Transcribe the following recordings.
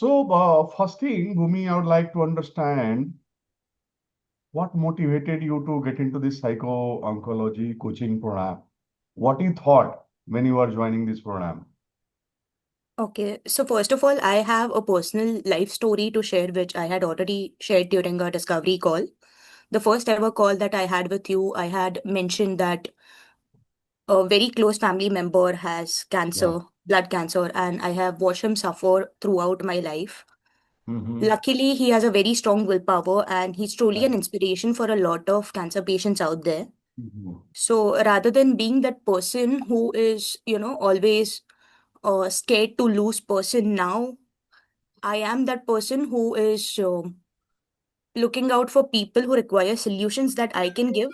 First thing, Bhumi, I would like to understand what motivated you to get into this psycho-oncology coaching program? What you thought when you were joining this program? Okay, so first of all, I have a personal life story to share, which I had already shared during our discovery call. The first ever call that I had with you, I had mentioned that a very close family member has Yeah. cancer, blood cancer, and I have watched him suffer throughout my life. Mm-hmm. Luckily, he has a very strong willpower and he's truly Right. an inspiration for a lot of cancer patients out there. Mm-hmm. So rather than being that person who is, always scared to lose person now, I am that person who is looking out for people who require solutions that I can give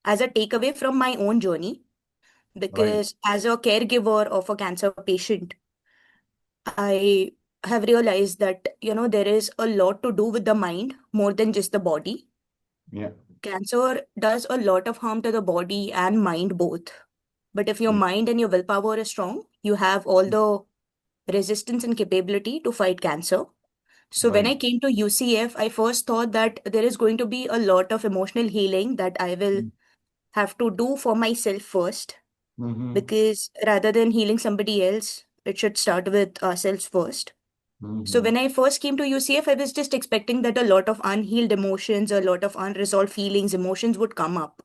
as a takeaway from my own journey. Right. Because as a caregiver of a cancer patient, I have realized that, there is a lot to do with the mind more than just the body. Yeah. Cancer does a lot of harm to the body and mind both. But if your Yeah. mind and your willpower is strong, you have all the resistance and capability to fight cancer. So when Right. I came to UCF, I first thought that there is going to be a lot of emotional healing that I will have to do for myself first, Mm-hmm. because rather than healing somebody else, it should start with ourselves first. So Mm-hmm. when I first came to UCF, I was just expecting that a lot of unhealed emotions, a lot of unresolved feelings, emotions would come up.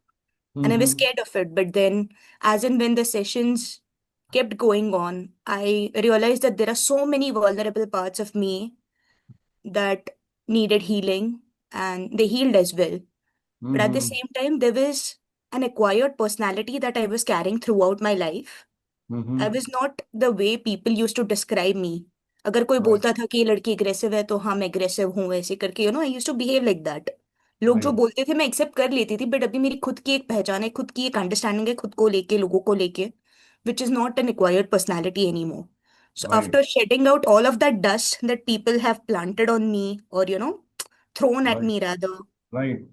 And I was Mm-hmm. scared of it. But then, as and when the sessions kept going on, I realized that there are so many vulnerable parts of me that needed healing, and they healed as well. But at the Mm-hmm. same time, there was an acquired personality that I was carrying throughout my life. I Mm-hmm. was not the way people used to describe me. अगर कोई Right. बोलता था कि ये लड़की aggressive है तो हाँ मैं एग्रेसिव हूँ, ऐसे करके I use to behave like that. लोग जो Right. बोलते थे मैं एक्सेप्ट कर लेती थी, बट अभी मेरी खुद की एक पहचान है, खुद की एक अंडरस्टैंडिंग है खुद को लेके, लोगों को लेके, which is not an acquired personality anymore. So Right. after shedding out all of that dust that people have planted on me, or thrown at Right. me rather, Right.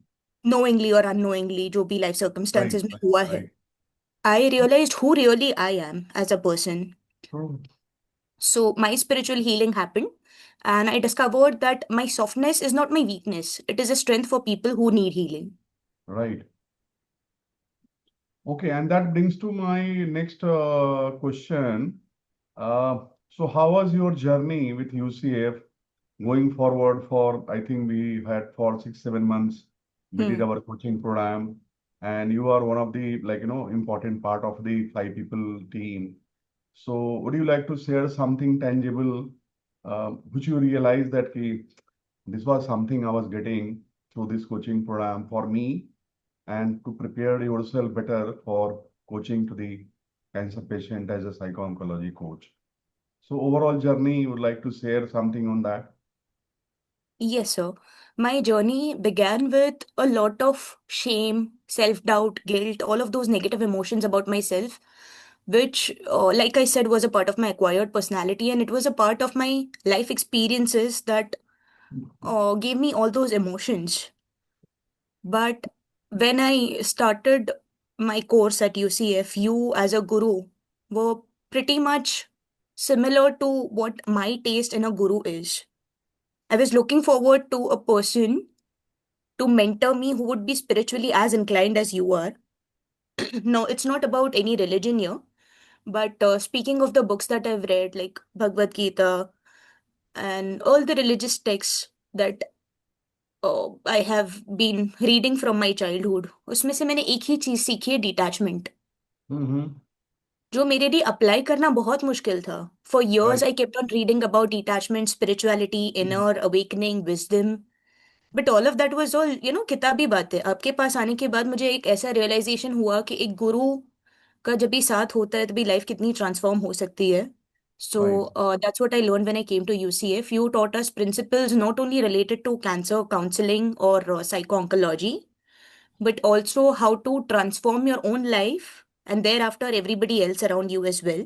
knowingly or unknowingly, जो भी life Right. circumstances में Right. हुआ है, Right. I realized who really I am as a person. True. So my spiritual healing happened, and I discovered that my softness is not my weakness. It is a strength for people who need healing. Right. Okay, and that brings to my next question. So how was your journey with UCF going forward for, I think we had for 6, 7 months, we did Hmm. our coaching program, and you are one of the, important part of the 5 people team. So would you like to share something tangible, which you realize that this was something I was getting through this coaching program for me, and to prepare yourself better for coaching to the cancer patient as a psycho-oncology coach. So overall journey, you would like to share something on that? Yes, sir. My journey began with a lot of shame, self-doubt, guilt, all of those negative emotions about myself, which, like I said, was a part of my acquired personality, and it was a part of my life experiences that gave me all those emotions. But when I started my course at UCF, you as a guru were pretty much similar to what my taste in a guru is. I was looking forward to a person to mentor me who would be spiritually as inclined as you are. No, it's not about any religion here, but speaking of the books that I've read, like Bhagavad Gita and all the religious texts that I have been reading from my childhood, उसमें से मैंने एक ही चीज सीखी है, detachment, Mm-hmm. जो मेरे लिए अप्लाई करना बहुत मुश्किल था. For years Right. I kept on reading about detachment, spirituality, inner awakening, wisdom, but all of that was all किताबी बातें. आपके पास आने के बाद मुझे एक ऐसा रियलाइजेशन हुआ कि एक गुरु का जब भी साथ होता है तभी लाइफ कितनी ट्रांसफॉर्म हो सकती है. So Right. that's what I learned when I came to UCF. You taught us principles not only related to cancer counseling or psycho-oncology, but also how to transform your own life and thereafter everybody else around you as well.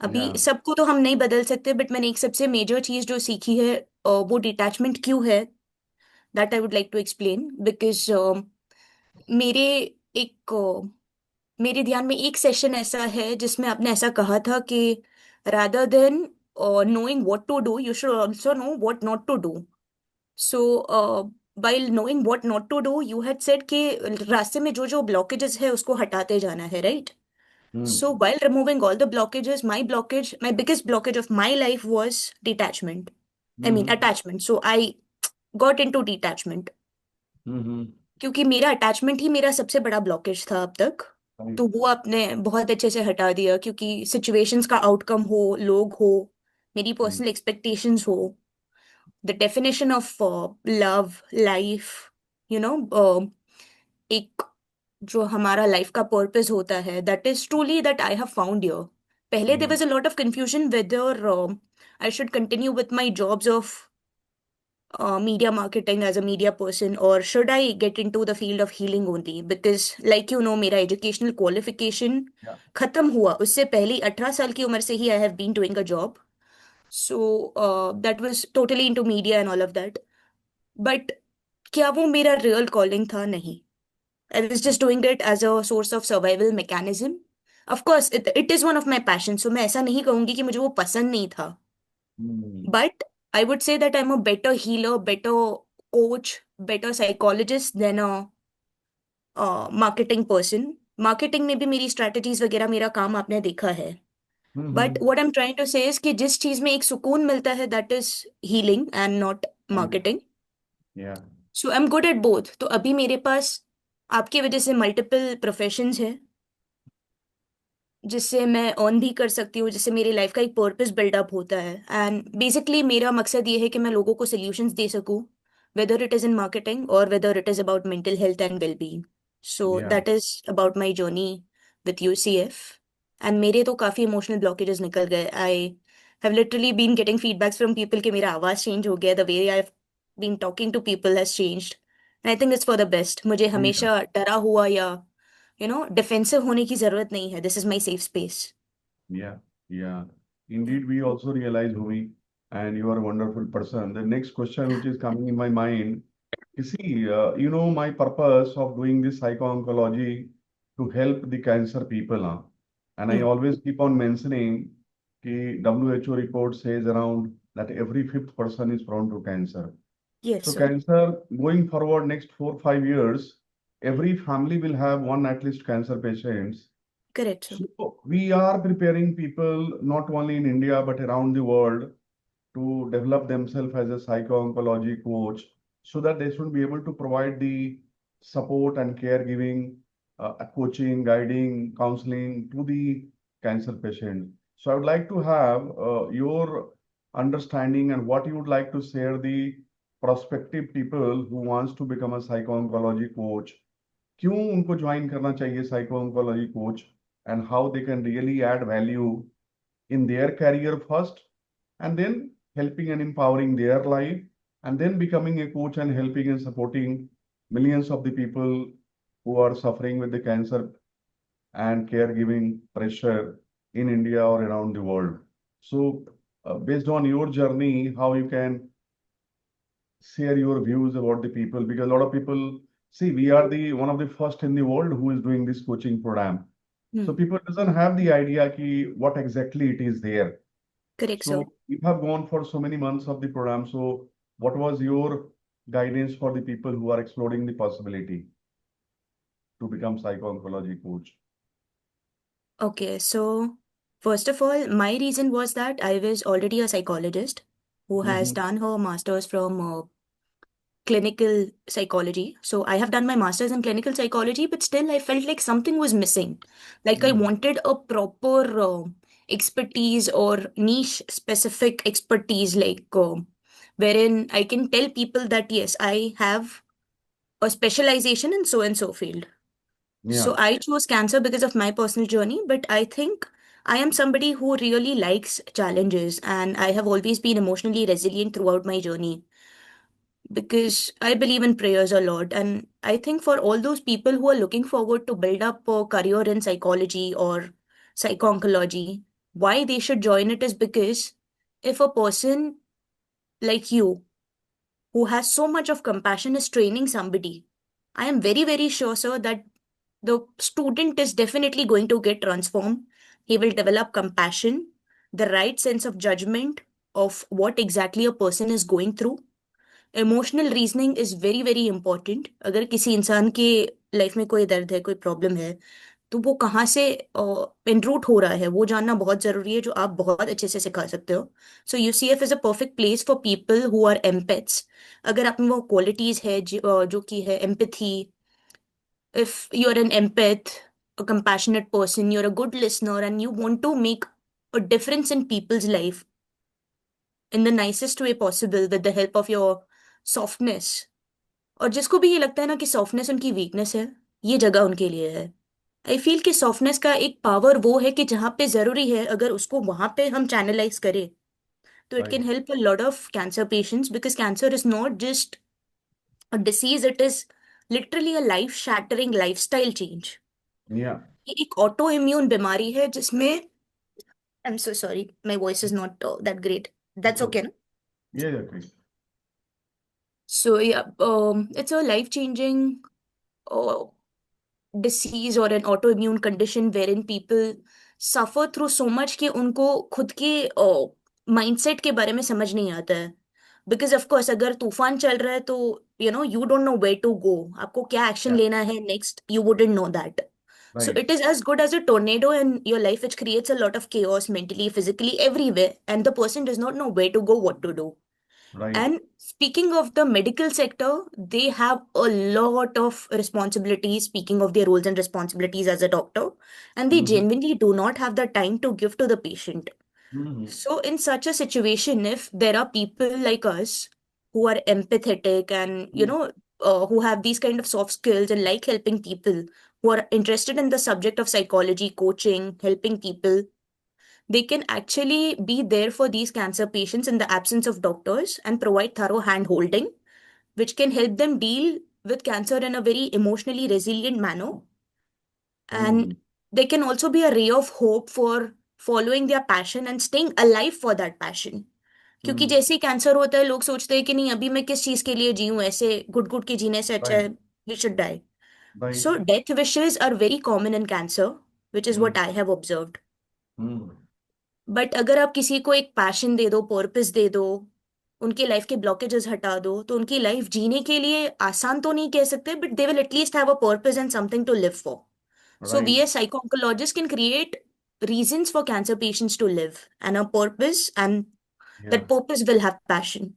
अभी Yeah. सबको तो हम नहीं बदल सकते, but मैंने एक सबसे मेजर चीज जो सीखी है, वो डिटैचमेंट क्यों है, that I would like to explain. Because मेरे एक मेरे ध्यान में एक सेशन ऐसा है जिसमें आपने ऐसा कहा था कि rather than knowing what to do, you should also know what not to do. So, while knowing what not to do, you had said कि रास्ते में जो जो blockages है उसको हटाते जाना है, right? Hmm. So, while removing all the blockages, my biggest blockage of my life was detachment. I mean, Mm-hmm. attachment. So, I got into detachment. Mm-hmm. क्योंकि मेरा अटैचमेंट ही मेरा सबसे बड़ा ब्लॉकेज था अब तक। Right. तो वो आपने बहुत अच्छे से हटा दिया, क्योंकि सिचुएशंस का आउटकम हो, लोग हो, मेरी Mm. पर्सनल एक्सपेक्टेशंस हो, the definition of love life, you know, एक जो हमारा लाइफ का पर्पस होता है, that is truly that I have found here. पहले there Yeah. Was a lot of confusion whether I should continue with my jobs of media marketing as a media person, or should I get into the field of healing only? Because, like you know, मेरा educational qualification Yeah. खत्म हुआ उससे पहले 18 साल की उम्र से ही I have been doing a job. So that was totally into media and all of that. But क्या वो मेरा real calling था? नहीं. I was just doing it as a source of survival mechanism. Of course, it is one of my passions. So मैं ऐसा नहीं कहूंगी कि मुझे वो पसंद नहीं था. Mm. But I would say that I'm a better healer, better coach, better psychologist than a marketing person. Marketing में भी मेरी स्ट्रेटजीज वगैरह मेरा काम आपने देखा है। But Mm-hmm. What I am trying to say is कि जिस चीज में एक सुकून मिलता है, that is healing and not Right. Marketing. Yeah. So I am good at both. तो अभी मेरे पास आपकी वजह से मल्टीपल प्रोफेशंस हैं जिससे मैं अर्न भी कर सकती हूँ, जिससे मेरी लाइफ का एक पर्पस बिल्डअप होता है। एंड बेसिकली मेरा मकसद ये है कि मैं लोगों को सोल्यूशंस दे सकूँ, whether it is in marketing और whether it is about mental health and well being. So Yeah. That is about my journey with UCF. And मेरे तो काफी इमोशनल ब्लॉकेजेस निकल गए। I have literally been getting feedbacks from people कि मेरा आवाज change हो गया, the way I have been talking to people has changed, and I think it's for the best. मुझे Yeah. हमेशा डरा हुआ या डिफेंसिव होने की जरूरत नहीं है। This is my safe space. Yeah. Yeah. Indeed, we also realize, Bhumi, and you are a wonderful person. The next question which is coming in my mind, you see, my purpose of doing this psycho-oncology to help the cancer people. And I Hmm. always keep on mentioning the WHO report says around that every fifth person is prone to cancer. Yes, So sir. cancer going forward next 4 5 years, every family will have one at least cancer patients. Correct, sir. So we are preparing people not only in India but around the world to develop themselves as a psycho-oncology coach so that they should be able to provide the support and caregiving, coaching, guiding, counseling to the cancer patient. So I would like to have your understanding and what you would like to share the prospective people who wants to become a psycho-oncology coach. क्यों उनको join करना चाहिए psycho-oncology coach and how they can really add value in their career first and then helping and empowering their life and then becoming a coach and helping and supporting millions of the people who are suffering with the cancer and caregiving pressure in India or around the world. So, based on your journey, how you can share your views about the people because a lot of people see we are the one of the first in the world who is doing this coaching program. So Hmm. people doesn't have the idea ki what exactly it is there. Correct, sir. So you have gone for so many months of the program. So what was your guidance for the people who are exploring the possibility to become psycho-oncology coach? Okay, so first of all, my reason was that I was already a psychologist who has Mm-hmm. done her master's from clinical psychology. So I have done my master's in clinical psychology, but still I felt like something was missing. Like I Mm. wanted a proper expertise or niche specific expertise, like wherein I can tell people that yes, I have a specialization in so and so field. Yeah. So I chose cancer because of my personal journey, but I think I am somebody who really likes challenges, and I have always been emotionally resilient throughout my journey because I believe in prayers a lot. And I think for all those people who are looking forward to build up a career in psychology or psycho-oncology, why they should join it is because if a person like you who has so much of compassion is training somebody, I am very, very sure, sir, that the student is definitely going to get transformed. He will develop compassion. the right sense of judgment of what exactly a person is going through. Emotional reasoning is very very important. अगर किसी इंसान के life में कोई दर्द है, कोई problem है, तो वो कहाँ से इनरूट हो रहा है वो जानना बहुत जरूरी है, जो आप बहुत अच्छे से सिखा सकते हो। So UCF is a perfect place for people who are empaths. अगर आप में वो क्वालिटीज है जो कि है empathy, if you're an empath, a compassionate person, you're a good listener, and you want to make a difference in people's life in the nicest way possible with the help of your softness। और जिसको भी ये लगता है ना कि softness उनकी weakness है, ये जगह उनके लिए है। आई फील कि सॉफ्टनेस का एक पावर वो है कि जहाँ पे जरूरी है, अगर उसको वहां पे हम चैनलाइज करें, तो it Right. Can help a lot of cancer patients, because cancer is not just a disease, it is literally a life shattering lifestyle change. Yeah. ये एक ऑटो इम्यून बीमारी है जिसमें, I am so sorry my voice is not that great, It's that's okay. Okay ना? Yeah, yeah, okay. सो या, it's a life changing disease or an autoimmune condition wherein people suffer through so much कि उनको खुद के mindset के बारे में समझ नहीं आता है। बिकॉज ऑफ कोर्स अगर तूफान चल रहा है तो you don't know where to go, आपको क्या एक्शन Yeah. लेना है next, you wouldn't know that. So Right. it is as good as a tornado in your life, which creates a lot of chaos mentally, physically, everywhere, and the person does not know where to go, what to do. Right. And speaking of the medical sector, they have a lot of responsibilities, speaking of their roles and responsibilities as a doctor, and they Mm-hmm. genuinely do not have the time to give to the patient. Mm-hmm. So, in such a situation, if there are people like us who are empathetic and, who have these kind of soft skills and like helping people, who are interested in the subject of psychology, coaching, helping people, they can actually be there for these cancer patients in the absence of doctors and provide thorough hand holding, which can help them deal with cancer in a very emotionally resilient manner. Mm-hmm. And they can also be a ray of hope for following their passion and staying alive for that passion। क्योंकि Mm-hmm. जैसे ही cancer होता है, लोग सोचते हैं कि नहीं, अभी मैं किस चीज के लिए जीऊं, ऐसे घुट घुट के जीने से अच्छा है Right. We should die. Right. So death wishes are very common in cancer, which is Mm-hmm. What I have observed. Mm-hmm. But अगर आप किसी को एक पैशन दे दो, पर्पस दे दो, उनके लाइफ के ब्लॉकेजेस हटा दो, तो उनकी लाइफ जीने के लिए आसान तो नहीं कह सकते, but they will at least have a purpose and something to live for. So we Right. As psycho-oncologists can create reasons for cancer patients to live and a purpose, and Yeah. that purpose will have passion.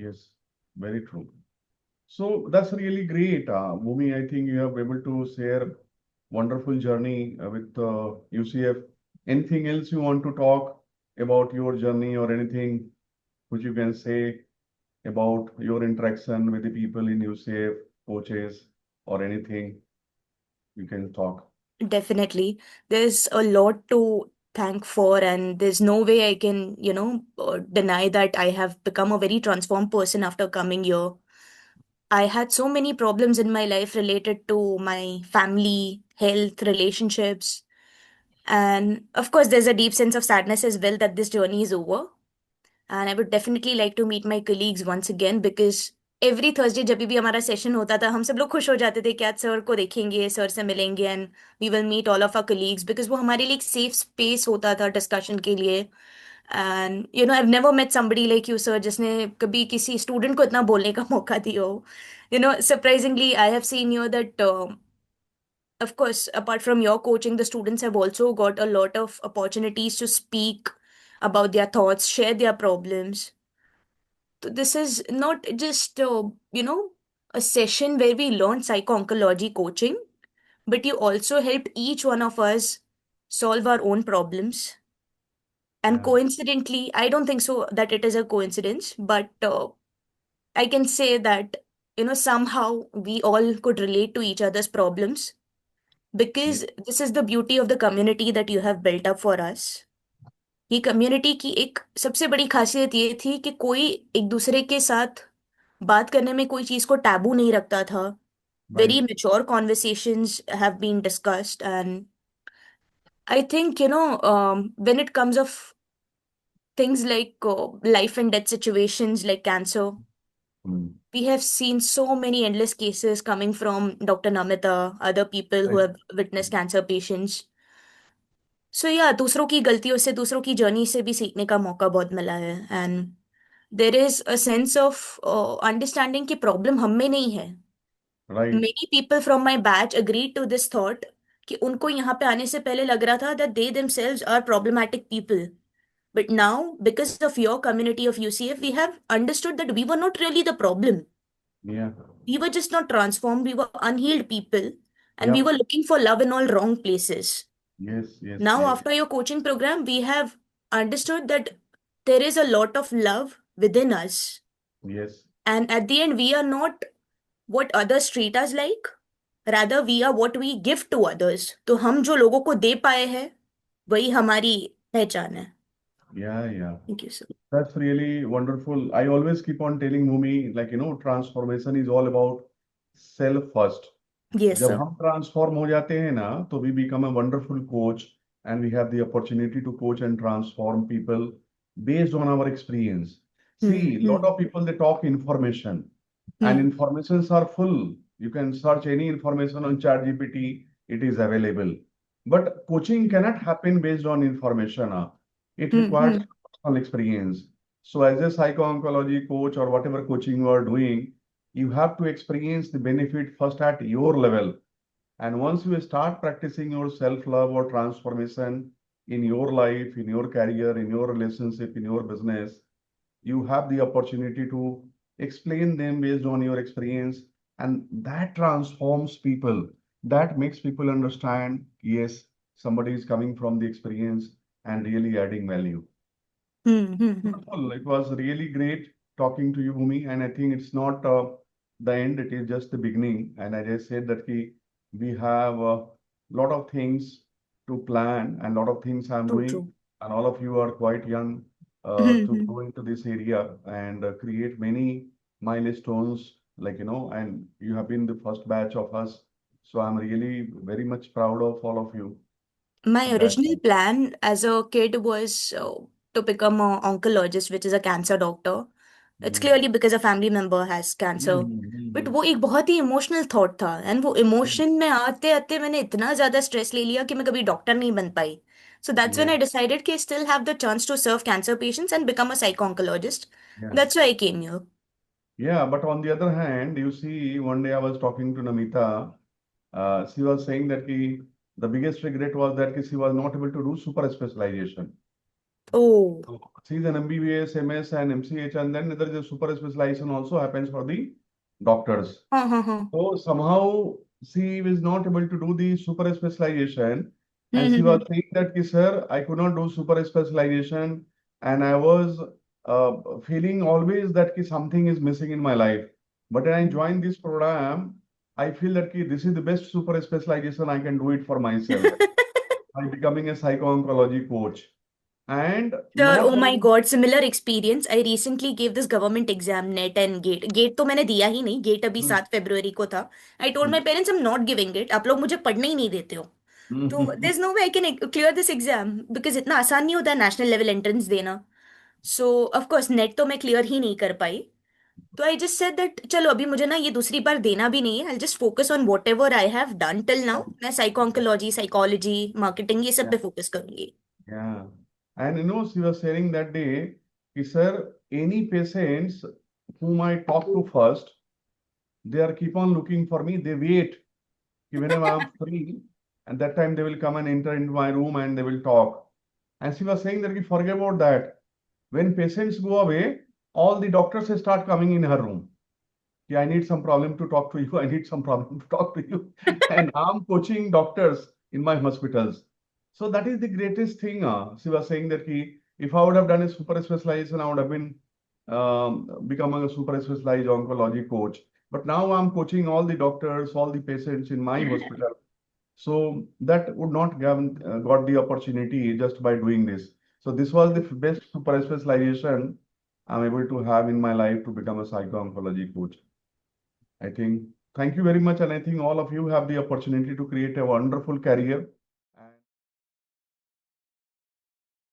Yes. Very true. So that's really great, Bhumi. I think you have able to share wonderful journey with UCF. Anything else you want to talk about your journey or anything which you can say about your interaction with the people in UCF, coaches, or anything you can talk? Definitely. There's a lot to thank for, and there's no way I can, deny that I have become a very transformed person after coming here. I had so many problems in my life related to my family, health, relationships. And of course, there's a deep sense of sadness as well that this journey is over. And I would definitely like to meet my colleagues once again, because every Thursday जब भी हमारा session होता था, हम सब लोग खुश हो जाते थे कि आज सर को देखेंगे, सर से मिलेंगे, and we will meet all of our colleagues, because वो हमारे लिए एक सेफ स्पेस होता था डिस्कशन के लिए। And I never met somebody like you sir, जिसने कभी किसी स्टूडेंट को इतना बोलने का मौका दिया हो। Surprisingly I have seen you that, of course, apart from your coaching, the students have also got a lot of opportunities to speak about their thoughts, share their problems. So this is not just, a session where we learn psycho-oncology coaching, but you also helped each one of us solve our own problems. And Yeah. coincidentally, I don't think so that it is a coincidence, but I can say that, somehow we all could relate to each other's problems, Yeah. because this is the beauty of the community that you have built up for us। ये community की एक सबसे बड़ी खासियत ये थी कि कोई एक दूसरे के साथ बात करने में कोई चीज को टैबू नहीं रखता था। Right. Very mature conversations have been discussed, and I think when it comes of things like life and death situations like cancer, Mm. we have seen so many endless cases coming from Dr. Namita, other people who Right. have witnessed cancer patients. सो या दूसरों की गलतियों से, दूसरों की journey से भी सीखने का मौका बहुत मिला है। And there is a sense of understanding कि प्रॉब्लम हम में नहीं है। Right. Many people from my batch agreed to this thought कि उनको यहाँ पे आने से पहले लग रहा था that they themselves are problematic people, but now because of your community of UCF we have understood that we were not really the problem. Yeah. We were just not transformed, we were unhealed people, and we were Yep. looking for love in all wrong places. Yes, yes, Now, yes, after your coaching program, we have understood that there is a lot of love within us. yes. And at the end, we are not what others treat us like. Rather, we are what we give to others. तो हम जो लोगों को दे पाए हैं, वही हमारी पहचान है। Yeah, yeah. Thank you, sir. That's really wonderful. I always keep on telling Bhumi, like, transformation is all about self first. Yes, जब sir. हम ट्रांसफॉर्म हो जाते हैं ना, तो we become a wonderful coach and we have the opportunity to coach and transform people based on our experience. See, Hmm, lot hmm, of people they talk information and hmm, informations are full. You can search any information on ChatGPT, it is available. But coaching cannot happen based on information. It hmm, requires hmm, personal experience. So as a psycho-oncology coach or whatever coaching you are doing, you have to experience the benefit first at your level. And once you start practicing your self-love or transformation in your life, in your career, in your relationship, in your business, you have the opportunity to explain them based on your experience. And that transforms people. That makes people understand, yes, somebody is coming from the experience and really adding value. hmm, hmm, hmm. Wonderful. It was really great talking to you, Bhumi. And I think it's not the end, it is just the beginning. And as I said that we have a lot of things to plan and a lot of things I'm True, doing. true. And all of you are quite young Hmm, to hmm. go into this area and create many milestones, and you have been the first batch of us. So I'm really very much proud of all of you. My That. original plan as a kid was to become an oncologist, which is a cancer doctor. It's Mm, clearly because a family member has mm, cancer. But mm, वो एक बहुत ही emotional thought था, and वो mm. Emotion में आते आते मैंने इतना ज्यादा स्ट्रेस ले लिया कि मैं कभी डॉक्टर नहीं बन पाई। So that's when Yeah, I decided कि still have the chance to serve cancer patients and become a psycho oncologist. yeah. That's why I came here. Yeah, but on the other hand, you see, one day I was talking to Namita. She was saying that the biggest regret was that she was not able to do super specialization. Oh. So she's an MBBS, MS, and MCH, and then there is a super specialization also happens for the doctors. हाँ हाँ हाँ। So somehow she was not able to do the super specialization, and she was hmm. saying that, sir, I could not do super specialization, and I was feeling always that something is missing in my life. But when I joined this program, I feel that this is the best super specialization I can do it for myself by becoming a psycho-oncology coach. And Sure, not oh my only, God, similar experience. I recently gave this government exam, NET and GATE. GATE तो मैंने दिया ही नहीं, GATE अभी Hmm, 7 फरवरी को था। I told my hmm, parents I'm not giving it. आप लोग मुझे पढ़ने ही नहीं देते हो। तो hmm, there's no way I can clear this exam because इतना आसान नहीं होता है नेशनल लेवल एंट्रेंस देना। So of course नेट तो मैं क्लियर ही नहीं कर पाई। तो आई जस्ट सेड दैट चलो अभी मुझे ना ये दूसरी बार देना भी नहीं है, I just focus on what ever I have done till now. मैं साइको ऑन्कोलॉजी, साइकोलॉजी, मार्केटिंग ये सब yeah, पे फोकस करूंगी। yeah. And she was sharing that day, sir, any patients whom I talk to first, they are keep on looking for me. They wait whenever I'm free, and that time they will come and enter into my room and they will talk. And she was saying that we forget about that. When patients go away, all the doctors start coming in her room. Yeah, I need some problem to talk to you. I need some problem to talk to you. And I'm coaching doctors in my hospitals. So that is the greatest thing. She was saying that if I would have done a super specialization, I would have been becoming a super specialized oncology coach. But now I'm coaching all the doctors, all the patients in my hospital. So that would not have got the opportunity just by doing this. So this was the best super specialization I'm able to have in my life to become a psycho-oncology coach. I think, thank you very much. And I think all of you have the opportunity to create a wonderful career